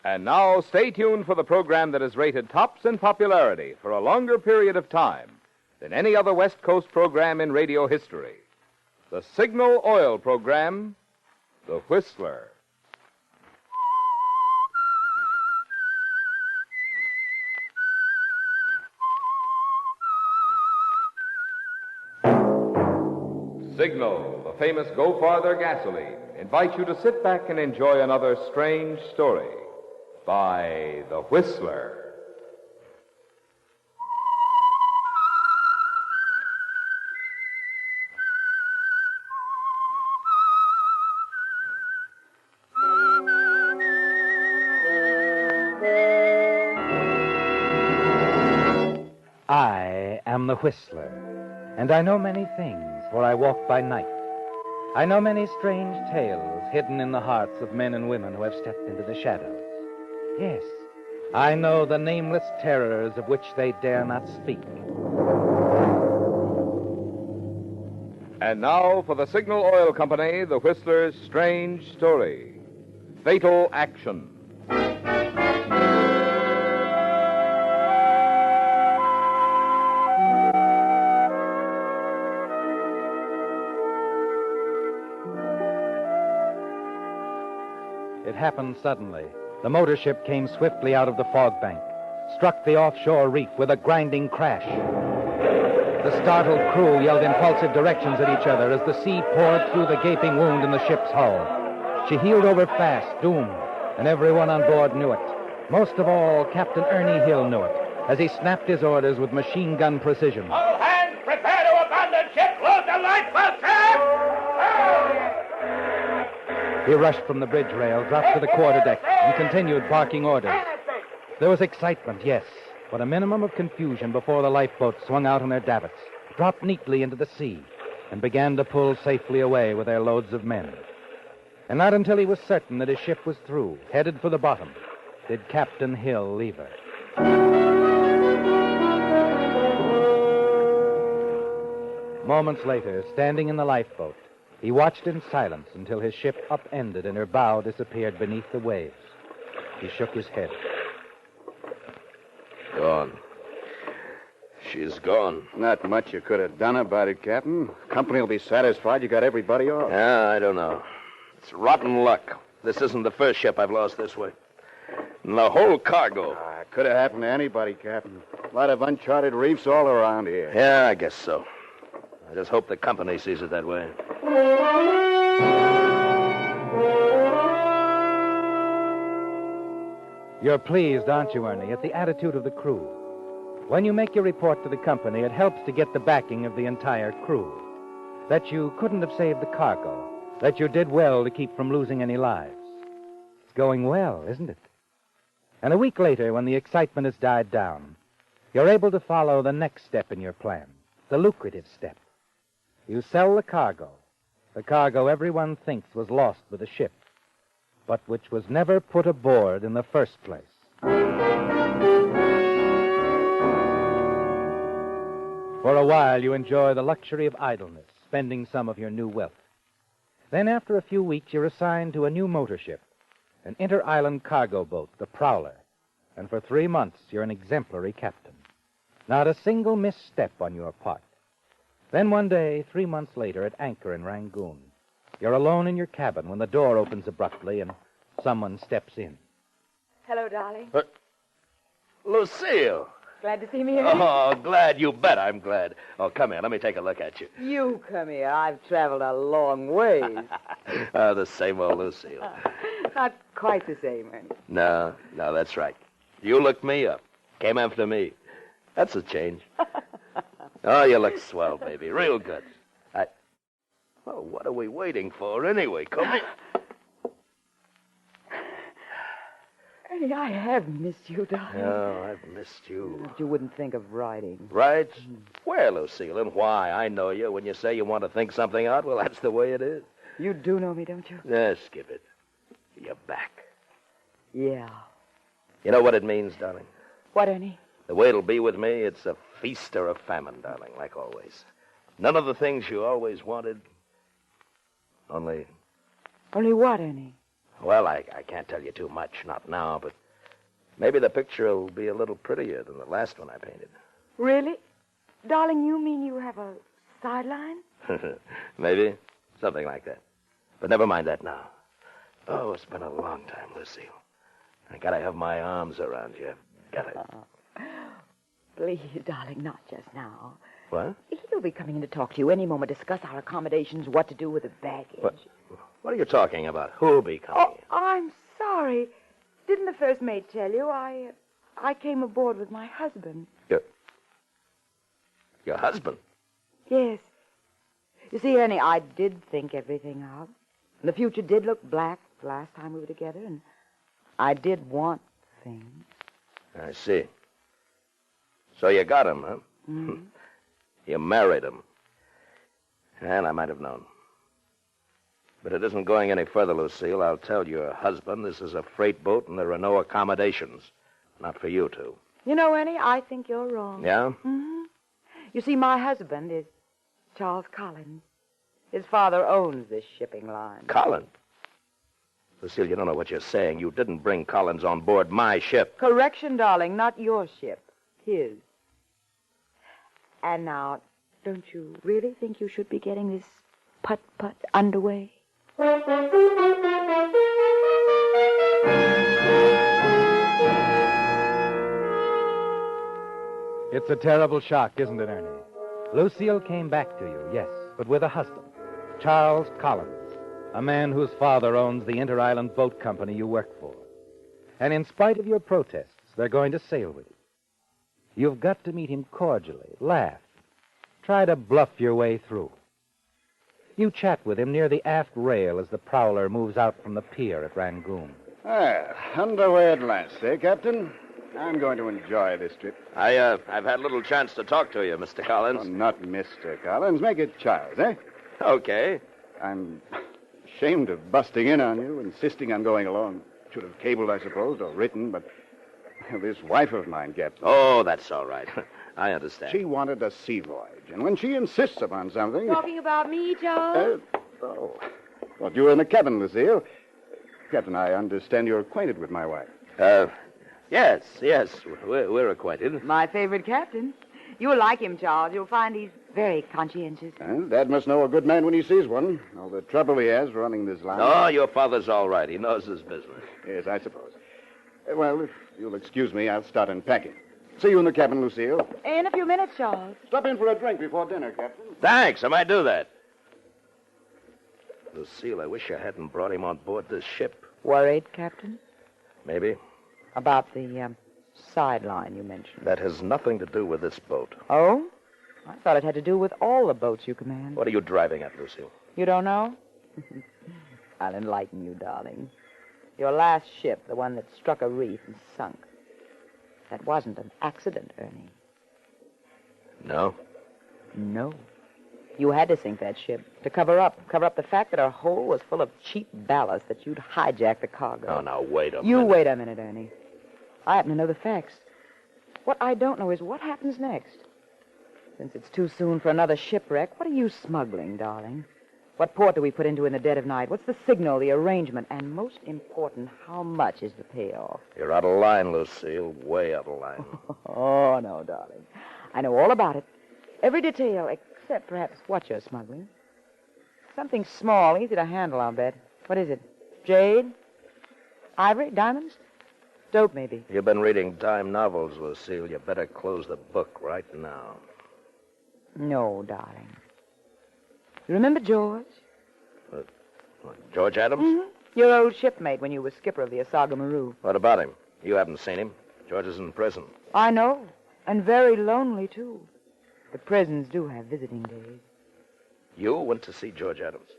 And now, stay tuned for the program that is rated tops in popularity for a longer period of time than any other West Coast program in radio history. The Signal Oil program, The Whistler. Signal, the famous Go Farther gasoline, invites you to sit back and enjoy another strange story by The Whistler. I am the Whistler, and I know many things, for I walk by night. I know many strange tales hidden in the hearts of men and women who have stepped into the shadows. Yes, I know the nameless terrors of which they dare not speak. And now for the Signal Oil Company, The Whistler's strange story, Fatal Action. It happened suddenly. The motor ship came swiftly out of the fog bank, struck the offshore reef with a grinding crash. The startled crew yelled impulsive directions at each other as the sea poured through the gaping wound in the ship's hull. She heeled over fast, doomed, and everyone on board knew it. Most of all, Captain Ernie Hill knew it, as he snapped his orders with machine gun precision. All hands, prepare to abandon ship! Load the lifeboat, He rushed from the bridge rail, dropped to the quarterdeck, and continued barking orders. There was excitement, yes, but a minimum of confusion before the lifeboats swung out on their davits, dropped neatly into the sea, and began to pull safely away with their loads of men. And not until he was certain that his ship was through, headed for the bottom, did Captain Hill leave her. Moments later, standing in the lifeboat, he watched in silence until his ship upended and her bow disappeared beneath the waves. He shook his head. Gone. She's gone. Not much you could have done about it, Captain. Company will be satisfied you got everybody off. Yeah, I don't know. It's rotten luck. This isn't the first ship I've lost this way. And the whole cargo. It could have happened to anybody, Captain. A lot of uncharted reefs all around here. Yeah, I guess so. I just hope the company sees it that way. You're pleased, aren't you, Ernie, at the attitude of the crew? When you make your report to the company, it helps to get the backing of the entire crew. That you couldn't have saved the cargo. That you did well to keep from losing any lives. It's going well, isn't it? And a week later, when the excitement has died down, you're able to follow the next step in your plan, the lucrative step. You sell the cargo everyone thinks was lost with the ship, but which was never put aboard in the first place. For a while, you enjoy the luxury of idleness, spending some of your new wealth. Then, after a few weeks, you're assigned to a new motor ship, an inter-island cargo boat, the Prowler, and for 3 months, you're an exemplary captain. Not a single misstep on your part. Then one day, 3 months later, at anchor in Rangoon, you're alone in your cabin when the door opens abruptly and someone steps in. Hello, darling. Lucille! Glad to see me here? Oh, glad. You bet I'm glad. Oh, come here. Let me take a look at you. You come here. I've traveled a long way. The same old Lucille. Not quite the same, Ernie. No, that's right. You looked me up. Came after me. That's a change. Oh, you look swell, baby. Real good. Well, what are we waiting for anyway? Come here. Ernie, I have missed you, darling. Oh, I've missed you. But you wouldn't think of writing. Right? Where, Lucille, and why? I know you. When you say you want to think something out, well, that's the way it is. You do know me, don't you? Skip it. You're back. Yeah. You know what it means, darling? What, Ernie? The way it'll be with me, it's a feast or a famine, darling, like always. None of the things you always wanted. Only what, Ernie? Well, I can't tell you too much, not now, but maybe the picture will be a little prettier than the last one I painted. Really? Darling, you mean you have a sideline? Maybe. Something like that. But never mind that now. Oh, it's been a long time, Lucille. I gotta have my arms around you. Gotta. Please, darling, not just now. What? He'll be coming in to talk to you any moment, discuss our accommodations, what to do with the baggage. What are you talking about? Who'll be coming? Oh, I'm sorry. Didn't the first mate tell you? I came aboard with my husband. Your husband? Yes. You see, Ernie, I did think everything out. The future did look black the last time we were together, and I did want things. I see. So you got him, huh? Mm-hmm. You married him. And I might have known. But it isn't going any further, Lucille. I'll tell your husband this is a freight boat and there are no accommodations. Not for you two. You know, Ernie, I think you're wrong. Yeah? Mm-hmm. You see, my husband is Charles Collins. His father owns this shipping line. Collins? Lucille, you don't know what you're saying. You didn't bring Collins on board my ship. Correction, darling, not your ship. His. And now, don't you really think you should be getting this putt-putt underway? It's a terrible shock, isn't it, Ernie? Lucille came back to you, yes, but with a husband, Charles Collins, a man whose father owns the Inter-Island Boat Company you work for. And in spite of your protests, they're going to sail with you. You've got to meet him cordially, laugh, try to bluff your way through. You chat with him near the aft rail as the prowler moves out from the pier at Rangoon. Underway at last, eh, Captain? I'm going to enjoy this trip. I've had little chance to talk to you, Mr. Oh, Collins. not Mr. Collins. Make it Charles, eh? Okay. I'm ashamed of busting in on you, insisting on going along. Should have cabled, I suppose, or written, but this wife of mine, Captain. Oh, that's all right. I understand. She wanted a sea voyage, and when she insists upon something... Talking about me, Charles? Well, you were in the cabin, Lucille. Captain, I understand you're acquainted with my wife. Yes. We're acquainted. My favorite captain. You'll like him, Charles. You'll find he's very conscientious. Dad must know a good man when he sees one. All the trouble he has running this line. Oh, your father's all right. He knows his business. Yes, I suppose. Well, if you'll excuse me, I'll start unpacking. See you in the cabin, Lucille. In a few minutes, Charles. Stop in for a drink before dinner, Captain. Thanks. I might do that. Lucille, I wish I hadn't brought him on board this ship. Worried, Captain? Maybe. About the sideline you mentioned. That has nothing to do with this boat. Oh? I thought it had to do with all the boats you command. What are you driving at, Lucille? You don't know? I'll enlighten you, darling. Your last ship, the one that struck a reef and sunk. That wasn't an accident, Ernie. No? No. You had to sink that ship to cover up the fact that our hull was full of cheap ballast, that you'd hijacked the cargo. Oh, now, wait a minute. You wait a minute, Ernie. I happen to know the facts. What I don't know is what happens next. Since it's too soon for another shipwreck, what are you smuggling, darling? What port do we put into in the dead of night? What's the signal, the arrangement? And most important, how much is the payoff? You're out of line, Lucille. Way out of line. Oh, no, darling. I know all about it. Every detail, except perhaps what you're smuggling. Something small, easy to handle, I'll bet. What is it? Jade? Ivory? Diamonds? Dope, maybe. You've been reading dime novels, Lucille. You better close the book right now. No, darling. You remember George? George Adams? Mm-hmm. Your old shipmate when you were skipper of the Asaga Maru. What about him? You haven't seen him. George is in prison. I know. And very lonely, too. But prisons do have visiting days. You went to see George Adams?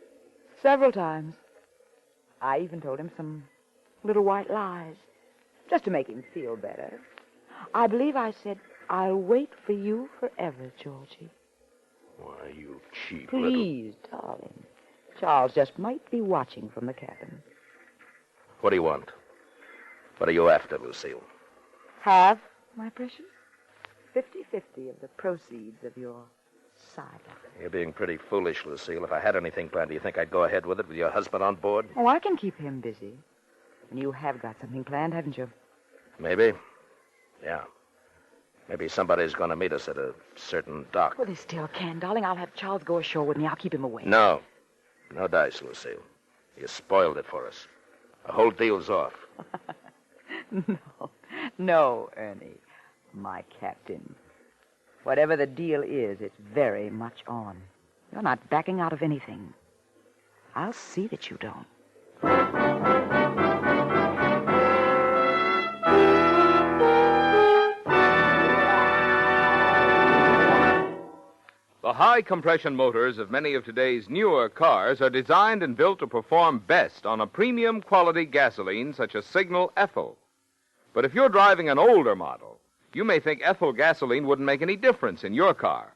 Several times. I even told him some little white lies, just to make him feel better. I believe I said, I'll wait for you forever, Georgie. Why, you cheap Please, darling. Charles just might be watching from the cabin. What do you want? What are you after, Lucille? Half, my precious. 50-50 of the proceeds of your sideline. You're being pretty foolish, Lucille. If I had anything planned, do you think I'd go ahead with it with your husband on board? Oh, I can keep him busy. And you have got something planned, haven't you? Maybe. Yeah. Maybe somebody's going to meet us at a certain dock. Well, they still can, darling. I'll have Charles go ashore with me. I'll keep him away. No. No dice, Lucille. You spoiled it for us. The whole deal's off. No, Ernie. My captain. Whatever the deal is, it's very much on. You're not backing out of anything. I'll see that you don't. The high-compression motors of many of today's newer cars are designed and built to perform best on a premium quality gasoline such as Signal Ethyl. But if you're driving an older model, you may think ethyl gasoline wouldn't make any difference in your car.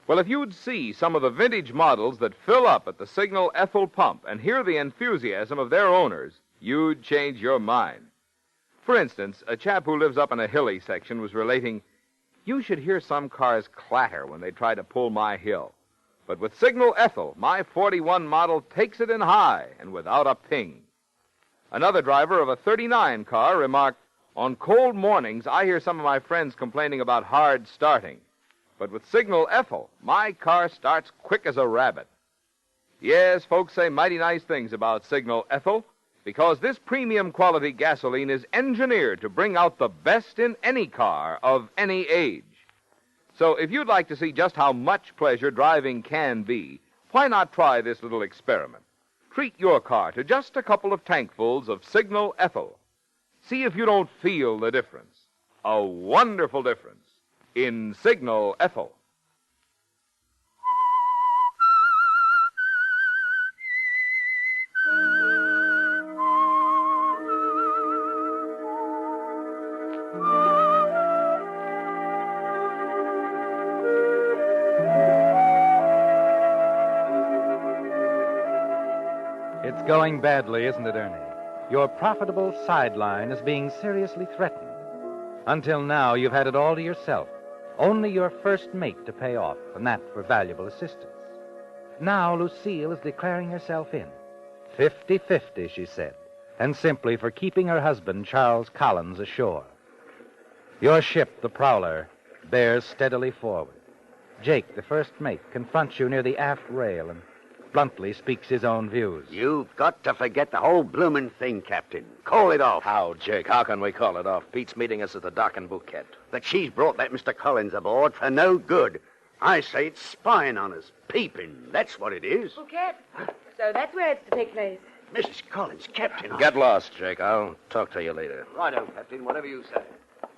Well, if you'd see some of the vintage models that fill up at the Signal Ethyl pump and hear the enthusiasm of their owners, you'd change your mind. For instance, a chap who lives up in a hilly section was relating, "You should hear some cars clatter when they try to pull my hill. But with Signal Ethyl, my 41 model takes it in high and without a ping." Another driver of a 39 car remarked, "On cold mornings, I hear some of my friends complaining about hard starting. But with Signal Ethyl, my car starts quick as a rabbit." Yes, folks say mighty nice things about Signal Ethyl, because this premium quality gasoline is engineered to bring out the best in any car of any age. So if you'd like to see just how much pleasure driving can be, why not try this little experiment? Treat your car to just a couple of tankfuls of Signal Ethyl. See if you don't feel the difference. A wonderful difference in Signal Ethyl. It's going badly, isn't it, Ernie? Your profitable sideline is being seriously threatened. Until now, you've had it all to yourself. Only your first mate to pay off, and that for valuable assistance. Now Lucille is declaring herself in. 50-50, she said, and simply for keeping her husband, Charles Collins, ashore. Your ship, the Prowler, bears steadily forward. Jake, the first mate, confronts you near the aft rail and bluntly speaks his own views. You've got to forget the whole bloomin' thing, Captain. Call it off. How, Jake? How can we call it off? Pete's meeting us at the dock in Bouquet. That she's brought that Mr. Collins aboard for no good. I say it's spying on us. Peeping. That's what it is. Bouquet. So that's where it's to take place. Mrs. Collins, Captain. Get lost, Jake. I'll talk to you later. Righto, Captain. Whatever you say.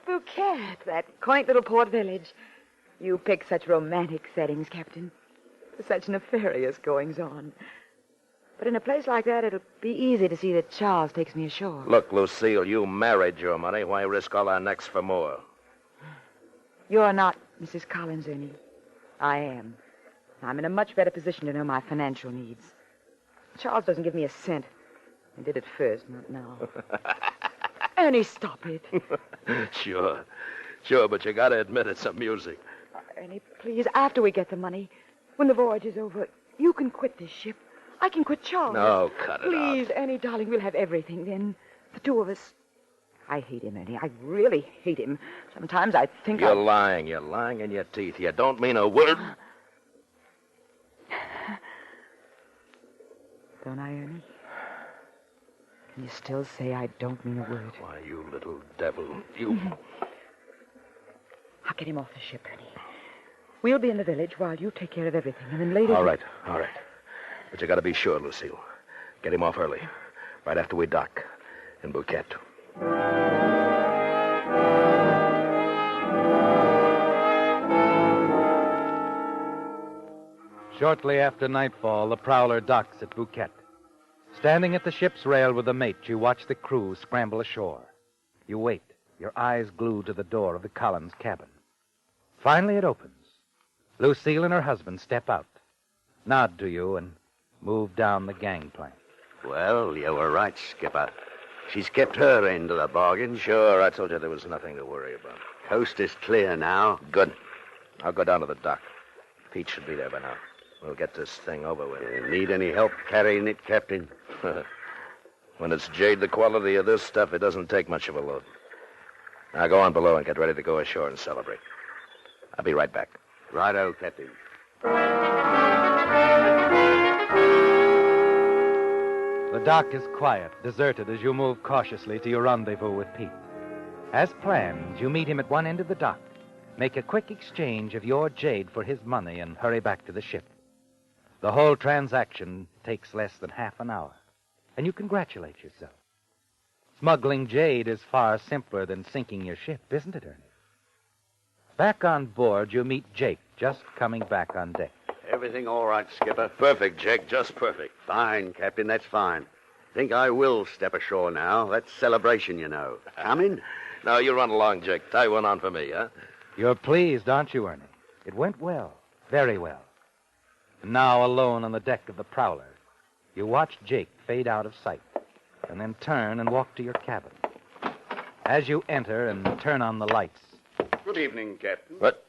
Bouquet, that quaint little port village. You pick such romantic settings, Captain. Such nefarious goings-on. But in a place like that, it'll be easy to see that Charles takes me ashore. Look, Lucille, you married your money. Why risk all our necks for more? You're not Mrs. Collins, Ernie. I am. I'm in a much better position to know my financial needs. Charles doesn't give me a cent. He did at first, not now. Ernie, stop it. Sure, but you gotta admit it's amusing. Ernie, please, after we get the money, when the voyage is over, you can quit this ship. I can quit Charles. No, cut it out. Please, Ernie, darling, we'll have everything then. The two of us. I hate him, Ernie. I really hate him. Sometimes I think You're lying. You're lying in your teeth. You don't mean a word. Don't I, Ernie? Can you still say I don't mean a word? Why, you little devil. You... I'll get him off the ship, Ernie. We'll be in the village while you take care of everything, and then later... All right. But you gotta be sure, Lucille. Get him off early. Right after we dock in Bouquet. Shortly after nightfall, the Prowler docks at Bouquet. Standing at the ship's rail with the mate, you watch the crew scramble ashore. You wait, your eyes glued to the door of the Collins cabin. Finally, it opens. Lucille and her husband step out, nod to you, and move down the gangplank. Well, you were right, Skipper. She's kept her end of the bargain. Sure, I told you there was nothing to worry about. Coast is clear now. Good. I'll go down to the dock. Pete should be there by now. We'll get this thing over with. Need any help carrying it, Captain? When it's jade the quality of this stuff, it doesn't take much of a load. Now go on below and get ready to go ashore and celebrate. I'll be right back. Righto, Captain. The dock is quiet, deserted as you move cautiously to your rendezvous with Pete. As planned, you meet him at one end of the dock, make a quick exchange of your jade for his money, and hurry back to the ship. The whole transaction takes less than half an hour, and you congratulate yourself. Smuggling jade is far simpler than sinking your ship, isn't it, Ernie? Back on board, you meet Jake, just coming back on deck. Everything all right, Skipper? Perfect, Jake, just perfect. Fine, Captain, that's fine. Think I will step ashore now. That's celebration, you know. Coming? Now, you run along, Jake. Tie one on for me, huh? You're pleased, aren't you, Ernie? It went well, very well. And now, alone on the deck of the Prowler, you watch Jake fade out of sight, and then turn and walk to your cabin. As you enter and turn on the lights... Good evening, Captain. What?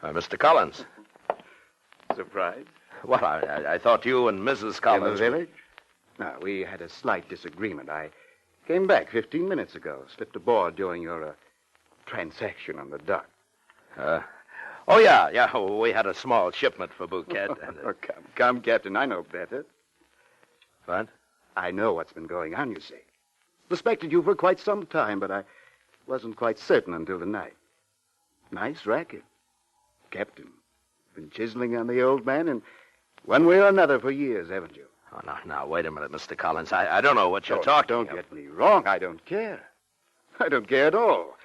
Mr. Collins. Surprised? Well, I thought you and Mrs. Collins... In the village? No, we had a slight disagreement. I came back 15 minutes ago, slipped aboard during your transaction on the dock. Oh, yeah. We had a small shipment for Bouquet. And, Oh, come, Captain. I know better. What? I know what's been going on, you see. Suspected you for quite some time, but I wasn't quite certain until tonight. Nice racket. Captain, been chiseling on the old man in one way or another for years, haven't you? Oh, now, wait a minute, Mr. Collins. I don't know what you're talking Don't about. get me wrong. I don't care. I don't care at all.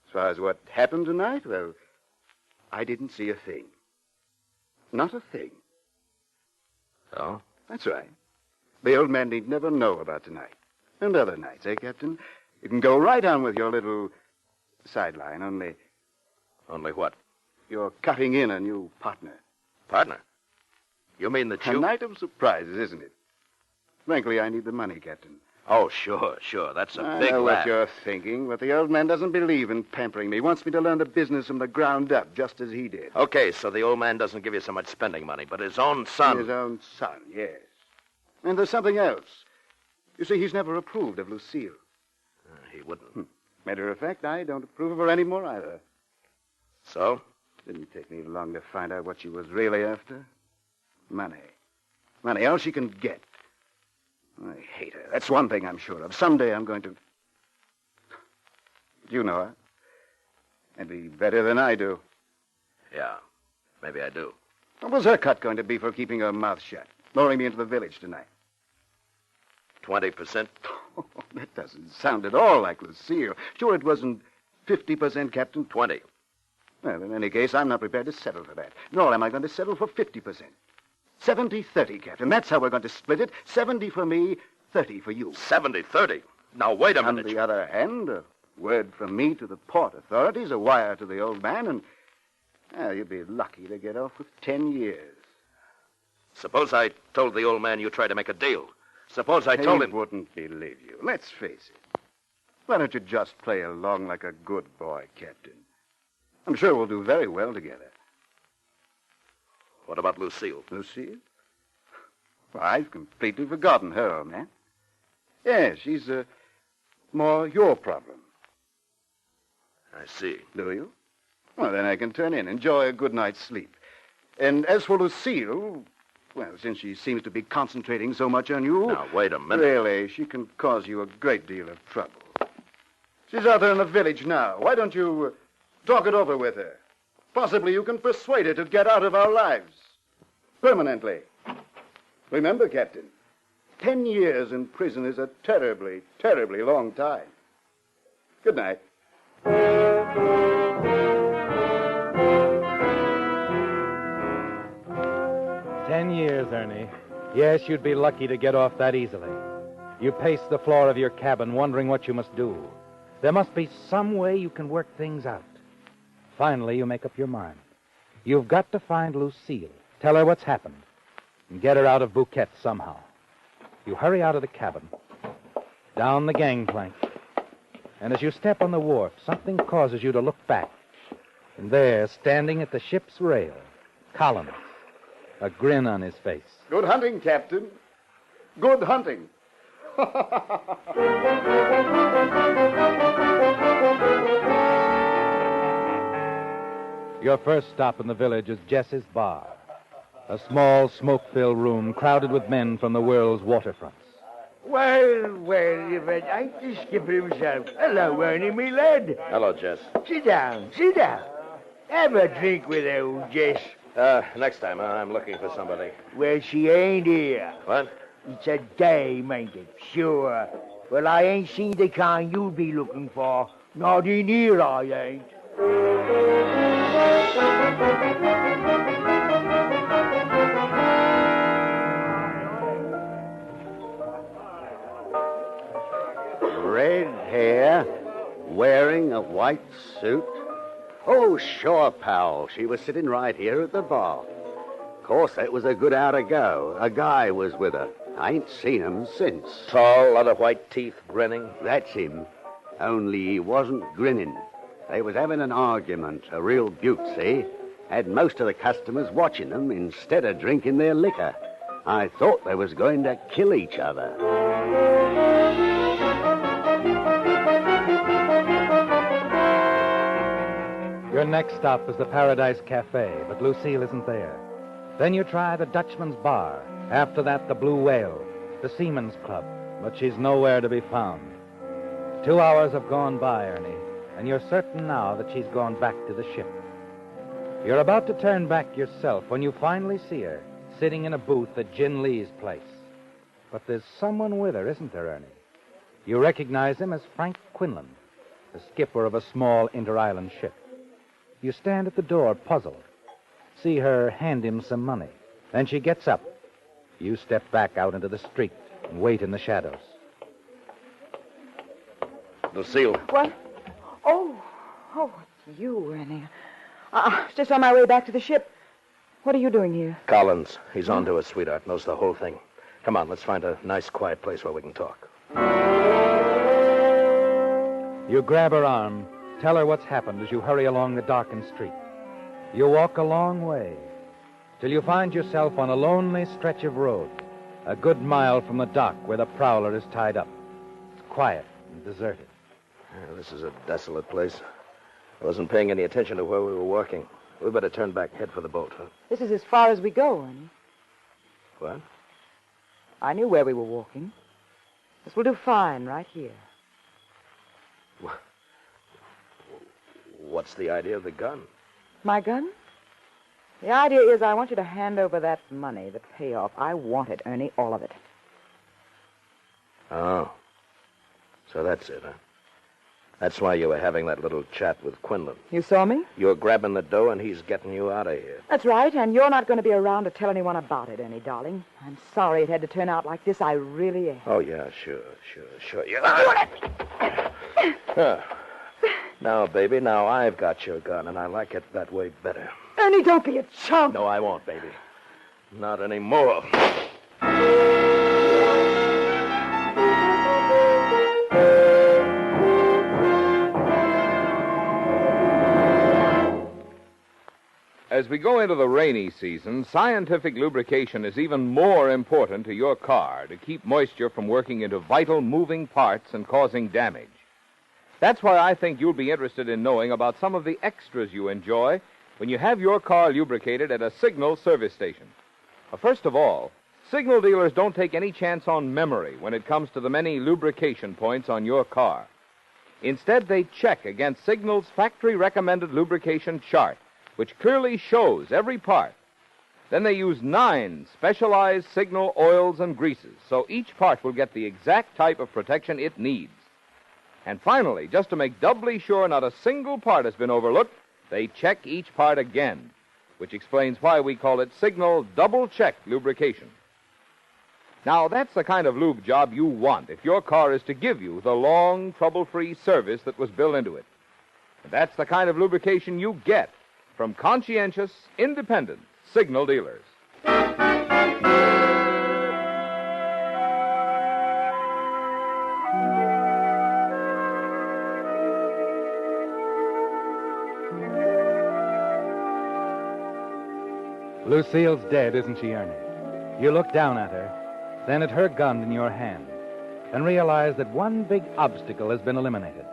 As far as what happened tonight, well, I didn't see a thing. Not a thing. Oh? That's right. The old man need never know about tonight. And other nights, eh, Captain? You can go right on with your little sideline, only Only what? you're cutting in a new partner. Partner? You mean that A you... night of surprises, isn't it? Frankly, I need the money, Captain. Oh, sure. That's a I big know laugh. what you're thinking, but the old man doesn't believe in pampering me. He wants me to learn the business from the ground up, just as he did. Okay, so the old man doesn't give you so much spending money, but his own son... His own son, yes. And there's something else. You see, he's never approved of Lucille. He wouldn't. Matter of fact, I don't approve of her anymore either. So? Didn't take me long to find out what she was really after. Money. Money, all she can get. I hate her. That's one thing I'm sure of. Someday I'm going to... You know her. Maybe better than I do. Yeah, maybe I do. What was her cut going to be for keeping her mouth shut? Luring me into the village tonight? 20%? Oh, that doesn't sound at all like Lucille. Sure it wasn't 50%, Captain? 20. Well, in any case, I'm not prepared to settle for that. Nor am I going to settle for 50%. 70-30, Captain. That's how we're going to split it. 70 for me, 30 for you. 70-30? Now, wait a On minute. the other hand, a word from me to the port authorities, a wire to the old man, and you'd be lucky to get off with 10 years. Suppose I told the old man you tried to make a deal. Suppose I told him... He wouldn't believe you. Let's face it. Why don't you just play along like a good boy, Captain? I'm sure we'll do very well together. What about Lucille? Lucille? Well, I've completely forgotten her, old man. Yes, she's more your problem. I see. Do you? Well, then I can turn in, enjoy a good night's sleep. And as for Lucille, well, since she seems to be concentrating so much on you... Now, wait a minute. Really, she can cause you a great deal of trouble. She's out there in the village now. Why don't you talk it over with her? Possibly you can persuade her to get out of our lives. Permanently. Remember, Captain, 10 years in prison is a terribly, terribly long time. Good night. 10 years, Ernie. Yes, you'd be lucky to get off that easily. You pace the floor of your cabin, wondering what you must do. There must be some way you can work things out. Finally, you make up your mind. You've got to find Lucille, tell her what's happened, and get her out of Bouquet somehow. You hurry out of the cabin, down the gangplank, and as you step on the wharf, something causes you to look back. And there, standing at the ship's rail, Collins, a grin on his face. Good hunting, Captain. Good hunting. Your first stop in the village is Jess's Bar, a small, smoke-filled room crowded with men from the world's waterfronts. Well, if it ain't the skipper himself. Hello, Ernie, me lad. Hello, Jess. Sit down, sit down. Have a drink with old Jess. Next time, I'm looking for somebody. Well, she ain't here. What? It's a dame, ain't it? Sure. Well, I ain't seen the kind you'd be looking for. Not in here, I ain't. Red hair, wearing a white suit. Oh, sure, pal. She was sitting right here at the bar. Of course, that was a good hour ago. A guy was with her. I ain't seen him since. Tall, lot of white teeth, grinning. That's him. Only he wasn't grinning. They was having an argument, a real beaut, see? Had most of the customers watching them instead of drinking their liquor. I thought they was going to kill each other. Your next stop is the Paradise Cafe, but Lucille isn't there. Then you try the Dutchman's Bar. After that, the Blue Whale, the Seaman's Club, but she's nowhere to be found. 2 hours have gone by, Ernie, and you're certain now that she's gone back to the ship. You're about to turn back yourself when you finally see her, sitting in a booth at Jin Lee's place. But there's someone with her, isn't there, Ernie? You recognize him as Frank Quinlan, the skipper of a small inter-island ship. You stand at the door, puzzled. See her hand him some money. Then she gets up. You step back out into the street and wait in the shadows. Lucille. What? Oh, it's you, Ernie. I was just on my way back to the ship. What are you doing here? Collins. He's on to us, sweetheart. Knows the whole thing. Come on, let's find a nice, quiet place where we can talk. You grab her arm, tell her what's happened as you hurry along the darkened street. You walk a long way till you find yourself on a lonely stretch of road, a good mile from the dock where the prowler is tied up. It's quiet and deserted. Yeah, this is a desolate place. I wasn't paying any attention to where we were walking. We better turn back, head for the boat, huh? This is as far as we go, Ernie. What? I knew where we were walking. This will do fine right here. What's the idea of the gun? My gun? The idea is I want you to hand over that money, the payoff. I want it, Ernie, all of it. Oh. So that's it, huh? That's why you were having that little chat with Quinlan. You saw me? You're grabbing the dough, and he's getting you out of here. That's right, and you're not going to be around to tell anyone about it, Ernie, darling. I'm sorry it had to turn out like this. I really am. Oh, yeah, sure. Yeah. Now, baby, now I've got your gun, and I like it that way better. Ernie, don't be a chump. No, I won't, baby. Not anymore. As we go into the rainy season, scientific lubrication is even more important to your car to keep moisture from working into vital moving parts and causing damage. That's why I think you'll be interested in knowing about some of the extras you enjoy when you have your car lubricated at a Signal service station. First of all, Signal dealers don't take any chance on memory when it comes to the many lubrication points on your car. Instead, they check against Signal's factory-recommended lubrication chart, which clearly shows every part. Then they use 9 specialized Signal oils and greases, so each part will get the exact type of protection it needs. And finally, just to make doubly sure not a single part has been overlooked, they check each part again, which explains why we call it Signal double-check lubrication. Now, that's the kind of lube job you want if your car is to give you the long, trouble-free service that was built into it. And that's the kind of lubrication you get from conscientious, independent Signal dealers. Lucille's dead, isn't she, Ernie? You look down at her. then at her gun in your hand, and realize that one big obstacle has been eliminated.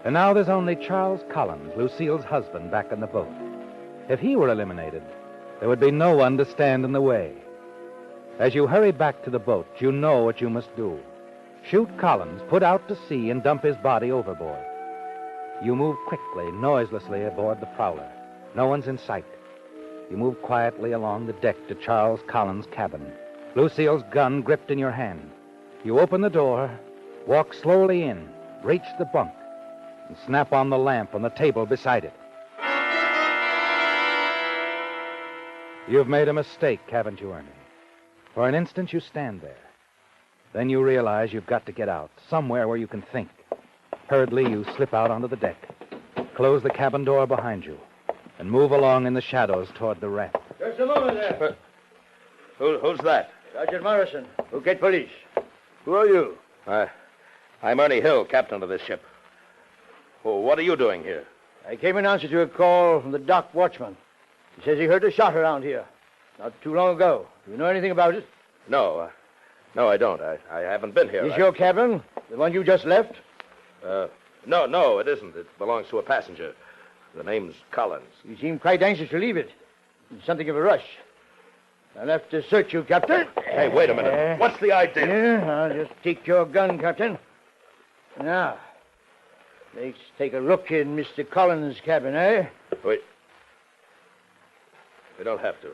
And now there's only Charles Collins, Lucille's husband, back in the boat. If he were eliminated, there would be no one to stand in the way. As you hurry back to the boat, you know what you must do. Shoot Collins, put out to sea, and dump his body overboard. You move quickly, noiselessly aboard the prowler. No one's in sight. You move quietly along the deck to Charles Collins' cabin, Lucille's gun gripped in your hand. You open the door, walk slowly in, reach the bunk, and snap on the lamp on the table beside it. You've made a mistake, haven't you, Ernie? For an instant, you stand there. Then you realize you've got to get out, somewhere where you can think. Hurriedly, you slip out onto the deck, close the cabin door behind you, and move along in the shadows toward the raft. Just a moment there. Who's that? Sergeant Morrison, Phuket Police. Who are you? I'm Ernie Hill, captain of this ship. Well, what are you doing here? I came in answer to a call from the dock watchman. He says he heard a shot around here not too long ago. Do you know anything about it? No, I don't. I haven't been here. Is your cabin the one you just left? No, it isn't. It belongs to a passenger. The name's Collins. You seem quite anxious to leave it. In something of a rush. I'll have to search you, Captain. Hey, wait a minute. What's the idea? Yeah, I'll just take your gun, Captain. Now, let's take a look in Mr. Collins' cabin, eh? Wait. We don't have to.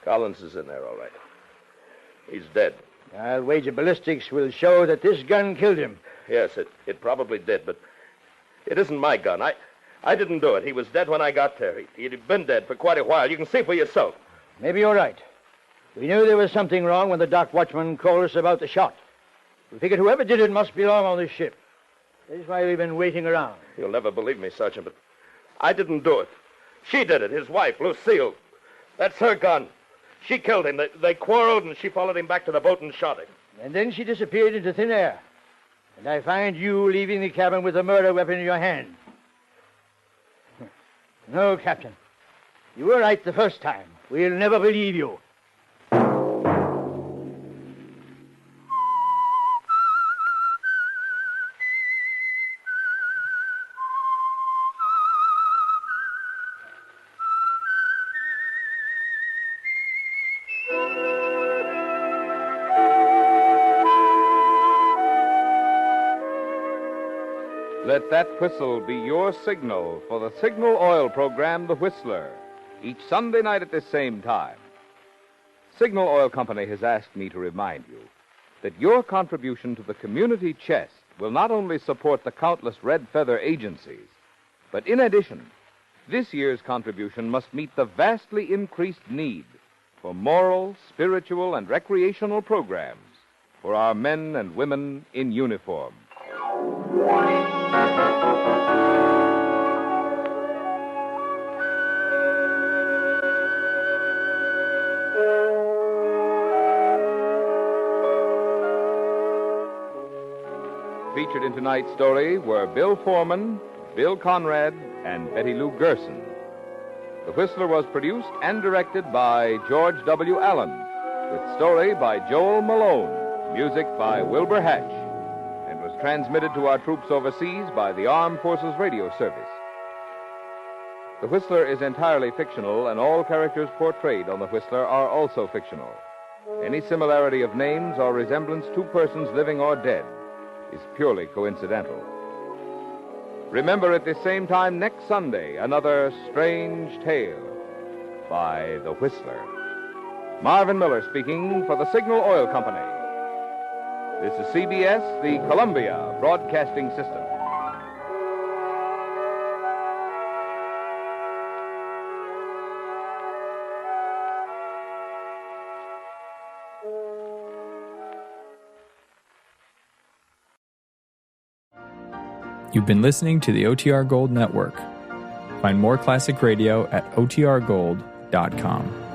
Collins is in there, all right. He's dead. I'll wager ballistics will show that this gun killed him. Yes, it probably did, but it isn't my gun. I didn't do it. He was dead when I got there. He'd been dead for quite a while. You can see for yourself. Maybe you're right. We knew there was something wrong when the dock watchman called us about the shot. We figured whoever did it must belong on this ship. That's why we've been waiting around. You'll never believe me, Sergeant, but I didn't do it. She did it, his wife, Lucille. That's her gun. She killed him. They quarreled, and she followed him back to the boat and shot him. And then she disappeared into thin air. And I find you leaving the cabin with a murder weapon in your hand. No, Captain. You were right the first time. We'll never believe you. Let that whistle be your signal for the Signal Oil program, The Whistler, each Sunday night at this same time. Signal Oil Company has asked me to remind you that your contribution to the community chest will not only support the countless red feather agencies, but in addition, this year's contribution must meet the vastly increased need for moral, spiritual, and recreational programs for our men and women in uniform. Featured in tonight's story were Bill Foreman, Bill Conrad, and Betty Lou Gerson. The Whistler was produced and directed by George W. Allen, with story by Joel Malone, music by Wilbur Hatch, and was transmitted to our troops overseas by the Armed Forces Radio Service. The Whistler is entirely fictional, and all characters portrayed on The Whistler are also fictional. Any similarity of names or resemblance to persons living or dead is purely coincidental. Remember at this same time next Sunday, another strange tale by The Whistler. Marvin Miller speaking for the Signal Oil Company. This is CBS, the Columbia Broadcasting System. You've been listening to the OTR Gold Network. Find more classic radio at otrgold.com.